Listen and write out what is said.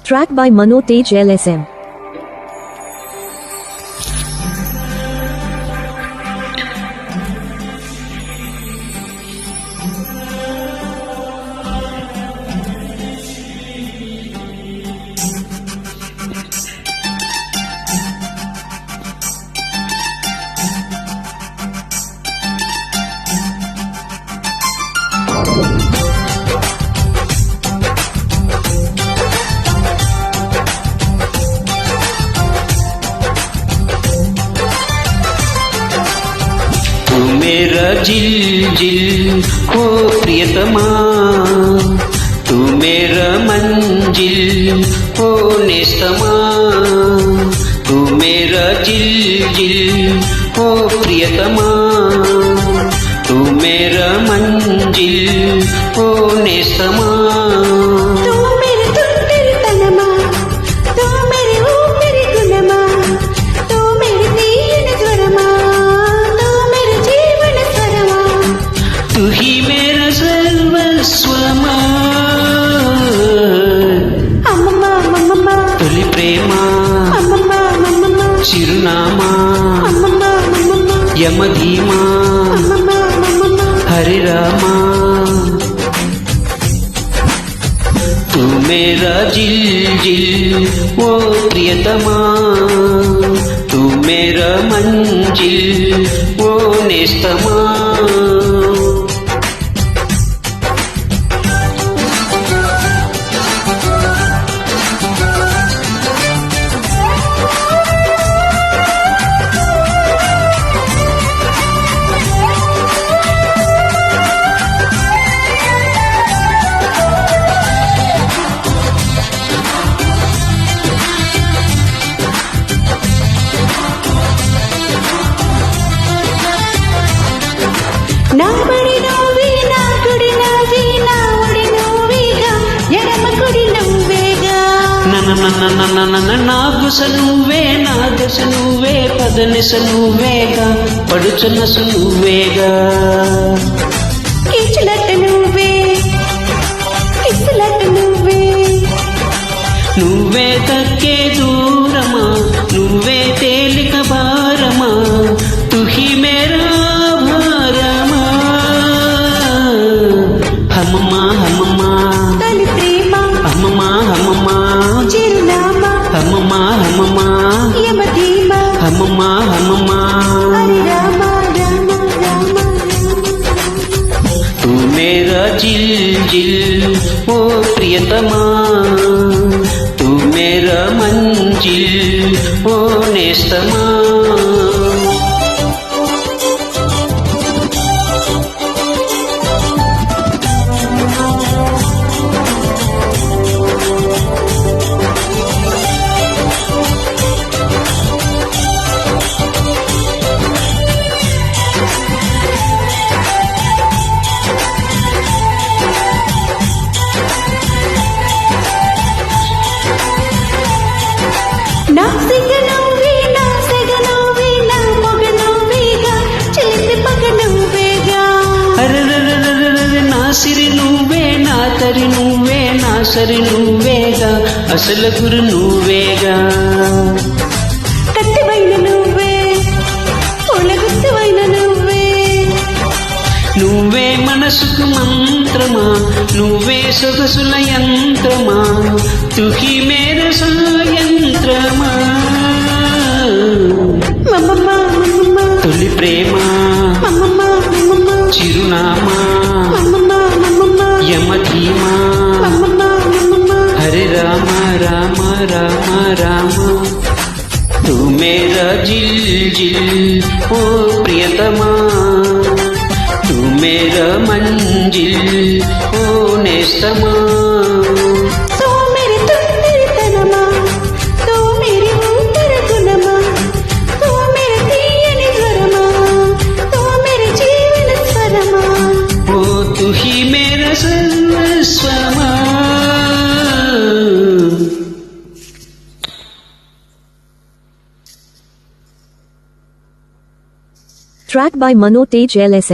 Track by Mano Tej LSM. तू मेरा जिल जिल हो प्रियतमा, तू मेरा मंजिल हो नेस्तमा, तू मेरा जिल जिल हो प्रियतमा, तू मेरा मंजिल हो नेस्तमा। तू ही मेरा सर्वस्वमा, తొలి ప్రేమ చిరునామా యమధీమా హరి రామా। तू मेरा जिल जिल ओ प्रियतमा, तू मेरा मंजिल ओ नेस्तमा। నా బడి నువ్వే, నా గుడి నువ్వే, నా ఒడి నువ్వేగా, ఎడమ గుడి నువ్వేగా। నా గుస నువ్వే, నా దశ నువ్వే, పదనిస నువ్వేగా, పడుచునసు నువ్వేగా। కిచులట్టు నువ్వే, కిసులట్టు నువ్వే, నువ్వే తక్కే దూరమా, నువ్వే తేలిక భారమా, తుహి మేరా భారమా। హమ్మమ్మా హమ్మమ్మా తొలి ప్రేమ హమ్మమ్మా హమ్మమ్మా చిరునామా హమ్మమ్మా హమ్మమ్మా యమధీమా హమ్మమ్మా హమ్మమ్మా। హరి రామ రామ రామ तू मेरा जिल जिल ओ प्रियतमा, तू मेरा मंजिल ओ नेस्तमा। నా సిగ నువ్వే, నా సెగ నువ్వే, నా మొగ నువ్వేగా, చిలిపి పగ నువ్వేగా। అరెరెరెరెరెరె నా సిరి నువ్వే, నా తరి నువ్వే, నా సరి నువ్వేగా, అసలు గురు నువ్వేగా। కత్తివైన నువ్వే, పూల గుత్తువైన నువ్వే, నువ్వే మనసుకు మంత్రమా, నువ్వే సొగసుల యంత్రమా, తుహి మేర సాయంత్రమా। మమ్మమ్మ మమ్మమ్మ తొలి ప్రేమ మమ్మమ్మ మమ్మమ్మ చిరునామా మమ్మమ్మ మమ్మమ్మ యమధీమా మమ్మమ్మ మమ్మమ్మ హరి రామ రామ రామ రామ। तू मेरा जिल जिल ओ प्रियतमा, तू मेरा मंजिल ओ नेस्तमा। तू मेरे तुंदरी तनमा, तू मेरी ऊपर गुनमा, तू मेरे तीयनि स्वरमा, तू मेरे जीवन स्वरमा। ओ तू ही मेरा सर्वस्वमा। Track by Mano Tej LSM.